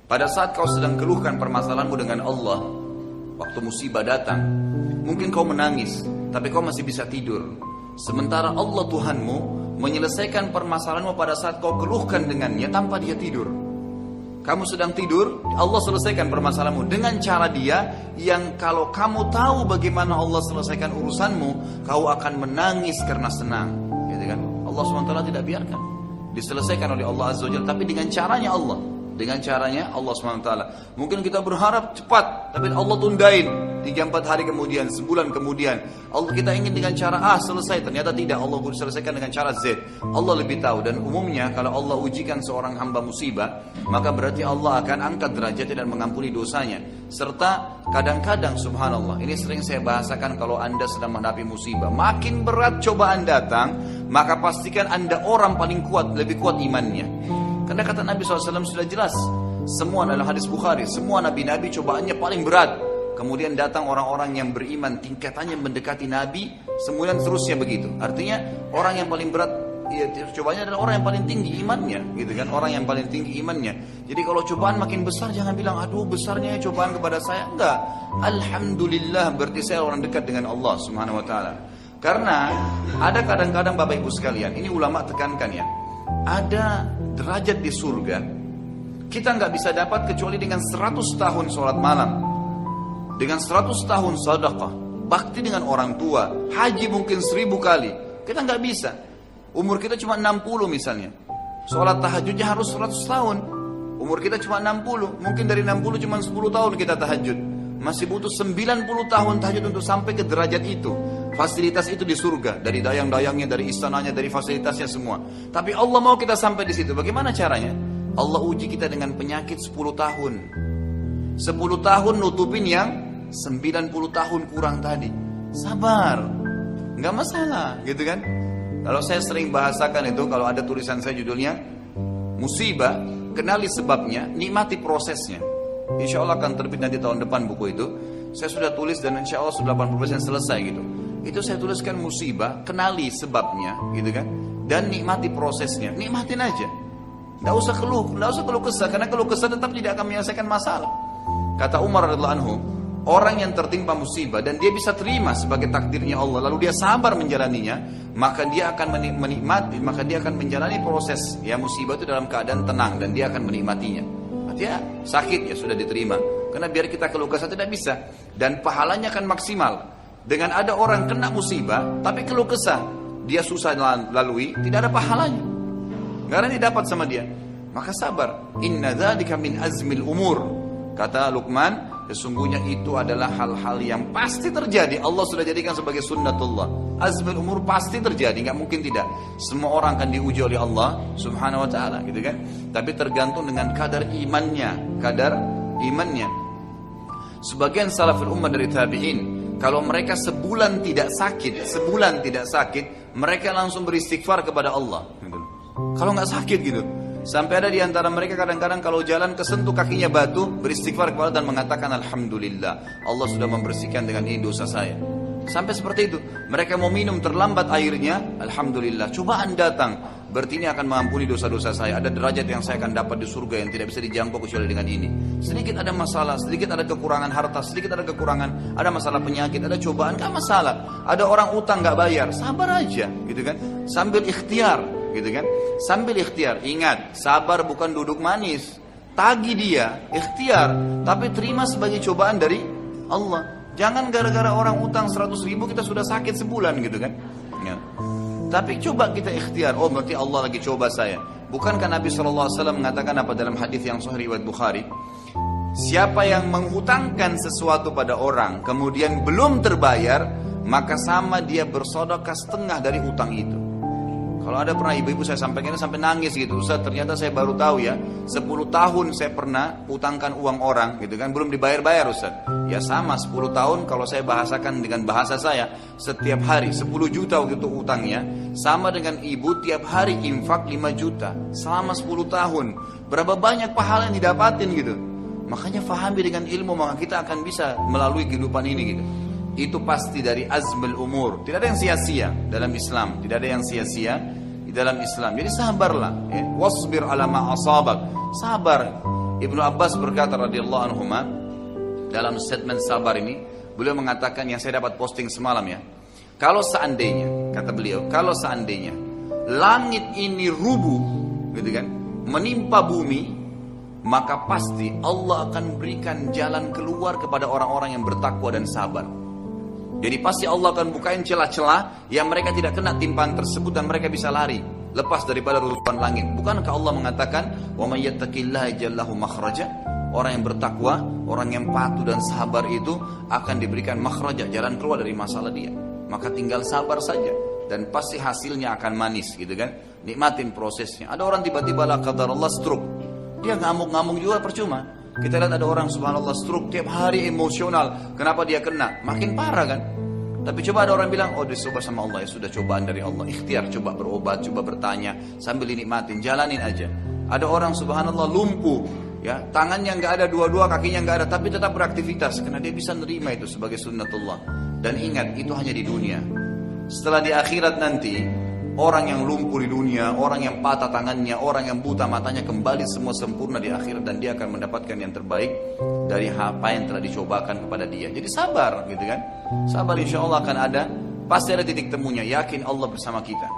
Pada saat kau sedang keluhkan permasalahanmu dengan Allah, waktu musibah datang, mungkin kau menangis, tapi kau masih bisa tidur. Sementara Allah Tuhanmu menyelesaikan permasalahanmu pada saat kau keluhkan dengannya tanpa dia tidur. Kamu sedang tidur, Allah selesaikan permasalahanmu dengan cara dia yang kalau kamu tahu bagaimana Allah selesaikan urusanmu, kau akan menangis karena senang. Gitu kan? Allah SWT tidak biarkan diselesaikan oleh Allah Azza wa Jalla, tapi dengan caranya Allah. Dengan caranya Allah SWT. Mungkin kita berharap cepat, tapi Allah tundain 3-4 hari kemudian, sebulan kemudian. Allah kita ingin dengan cara A selesai, ternyata tidak. Allah selesaikan dengan cara Z. Allah lebih tahu. Dan umumnya kalau Allah ujikan seorang hamba musibah, maka berarti Allah akan angkat derajatnya dan mengampuni dosanya. Serta kadang-kadang subhanallah, ini sering saya bahasakan kalau anda sedang menghadapi musibah, makin berat cobaan datang, maka pastikan anda orang paling kuat, lebih kuat imannya. Karena kata Nabi SAW sudah jelas, semua dalam hadis Bukhari, semua nabi-nabi cobaannya paling berat. Kemudian datang orang-orang yang beriman, tingkatannya mendekati Nabi, kemudian seterusnya begitu. Artinya orang yang paling berat ya, cobaannya adalah orang yang paling tinggi imannya, gitu kan? Orang yang paling tinggi imannya. Jadi kalau cobaan makin besar, jangan bilang aduh besarnya cobaan kepada saya. Enggak. Alhamdulillah, berarti saya orang dekat dengan Allah Subhanahu Wa Taala. Karena ada kadang-kadang Bapak Ibu sekalian, ini ulama tekankan ya, ada derajat di surga kita nggak bisa dapat kecuali dengan 100 tahun sholat malam, dengan 100 tahun sedekah, bakti dengan orang tua, haji mungkin 1000 kali. Kita nggak bisa. Umur kita cuma 60 misalnya, sholat tahajudnya harus 100 tahun. Umur kita cuma 60, mungkin dari 60 cuma 10 tahun kita tahajud. Masih butuh 90 tahun tahajud untuk sampai ke derajat itu. Fasilitas itu di surga, dari dayang-dayangnya, dari istananya, dari fasilitasnya semua. Tapi Allah mau kita sampai di situ. Bagaimana caranya? Allah uji kita dengan penyakit 10 tahun. 10 tahun nutupin yang 90 tahun kurang tadi. Sabar, nggak masalah, gitu kan? Kalau saya sering bahasakan itu, kalau ada tulisan saya judulnya musibah, kenali sebabnya, nikmati prosesnya. Insya Allah akan terbit nanti tahun depan buku itu. Saya sudah tulis dan insya Allah sudah 80% selesai gitu. Itu saya tuliskan musibah, kenali sebabnya, gitu kan? Dan nikmati prosesnya, nikmatin aja. Nggak usah keluh kesah, karena keluh kesah tetap tidak akan menyelesaikan masalah. Kata Umar radhiyallahu anhu, orang yang tertimpa musibah dan dia bisa terima sebagai takdirnya Allah, lalu dia sabar menjalaninya, maka dia akan menikmati, maka dia akan menjalani proses ya musibah itu dalam keadaan tenang dan dia akan menikmatinya. Artinya sakit ya sudah diterima, karena biar kita keluh kesah tidak bisa, dan pahalanya akan maksimal. Dengan ada orang kena musibah tapi keluh kesah, dia susah lalui, tidak ada pahalanya, karena didapat sama dia. Maka sabar. Inna dzalika min azmil umur. Kata Luqman, sesungguhnya itu adalah hal-hal yang pasti terjadi. Allah sudah jadikan sebagai sunnatullah. Azmil umur pasti terjadi, nggak mungkin tidak. Semua orang akan diuji oleh Allah Subhanahu wa taala, gitu kan? Tapi tergantung dengan kadar imannya, Sebagian salaful ummah dari tabi'in, kalau mereka sebulan tidak sakit, mereka langsung beristighfar kepada Allah. Gitu. Kalau nggak sakit gitu, sampai ada di antara mereka kadang-kadang kalau jalan kesentuh kakinya batu, beristighfar kepada Allah dan mengatakan alhamdulillah, Allah sudah membersihkan dengan ini dosa saya. Sampai seperti itu. Mereka mau minum terlambat airnya, alhamdulillah, cobaan datang, berarti ini akan mengampuni dosa-dosa saya. Ada derajat yang saya akan dapat di surga yang tidak bisa dijangkau kecuali dengan ini. Sedikit ada masalah, sedikit ada kekurangan harta, sedikit ada kekurangan, ada masalah penyakit, ada cobaan, gak masalah. Ada orang utang gak bayar, sabar aja, gitu kan? Sambil ikhtiar, gitu kan? Sambil ikhtiar. Ingat, sabar bukan duduk manis. Tagih dia, ikhtiar, tapi terima sebagai cobaan dari Allah. Jangan gara-gara orang utang 100.000 kita sudah sakit sebulan, gitu kan? Ya. Tapi coba kita ikhtiar. Oh, berarti Allah lagi coba saya. Bukankah Nabi SAW mengatakan apa dalam hadis yang sahih riwayat Bukhari? Siapa yang menghutangkan sesuatu pada orang kemudian belum terbayar, maka sama dia bersedekah setengah dari utang itu. Kalau ada pernah ibu-ibu saya sampaikan sampai nangis gitu, Ustaz, ternyata saya baru tahu ya, 10 tahun saya pernah utangkan uang orang gitu kan, belum dibayar-bayar Ustaz. Ya sama 10 tahun kalau saya bahasakan dengan bahasa saya, setiap hari 10 juta waktu itu utangnya, sama dengan ibu tiap hari infak 5 juta selama 10 tahun. Berapa banyak pahala yang didapatin gitu. Makanya fahami dengan ilmu, maka kita akan bisa melalui kehidupan ini gitu. Itu pasti dari azmul umur. Tidak ada yang sia-sia dalam Islam. Tidak ada yang sia-sia di dalam Islam. Jadi sabarlah. Wasbir ala ma asabak. Sabar. Ibnu Abbas berkata radhiyallahu anhuma dalam statement sabar ini, beliau mengatakan yang saya dapat posting semalam ya. Kalau seandainya, kata beliau, kalau seandainya langit ini rubuh, gitu kan, menimpa bumi, maka pasti Allah akan berikan jalan keluar kepada orang-orang yang bertakwa dan sabar. Jadi pasti Allah akan bukain celah-celah yang mereka tidak kena timpaan tersebut dan mereka bisa lari, lepas daripada reruntuhan langit. Bukankah Allah mengatakan, "Wa may yattaqillaha yaj'al lahu makhraja"? Orang yang bertakwa, orang yang patuh dan sabar itu akan diberikan makhraja, jalan keluar dari masalah dia. Maka tinggal sabar saja dan pasti hasilnya akan manis, gitu kan? Nikmatin prosesnya. Ada orang tiba-tiba la qadarullah stroke. Dia ngamuk-ngamuk juga percuma. Kita lihat ada orang subhanallah stroke tiap hari emosional. Kenapa dia kena? Makin parah kan? Tapi coba ada orang bilang, oh dicoba sama Allah, ya sudah cobaan dari Allah. Ikhtiar, coba berobat, coba bertanya sambil dinikmatin, jalanin aja. Ada orang subhanallah lumpuh, ya tangannya nggak ada dua-dua, kakinya nggak ada, tapi tetap beraktivitas karena dia bisa nerima itu sebagai sunnatullah. Dan ingat, itu hanya di dunia. Setelah di akhirat nanti, orang yang lumpuh di dunia, orang yang patah tangannya, orang yang buta matanya kembali semua sempurna di akhirat dan dia akan mendapatkan yang terbaik dari apa yang telah dicobakan kepada dia. Jadi sabar, gitu kan? Sabar, insya Allah akan ada, pasti ada titik temunya. Yakin Allah bersama kita.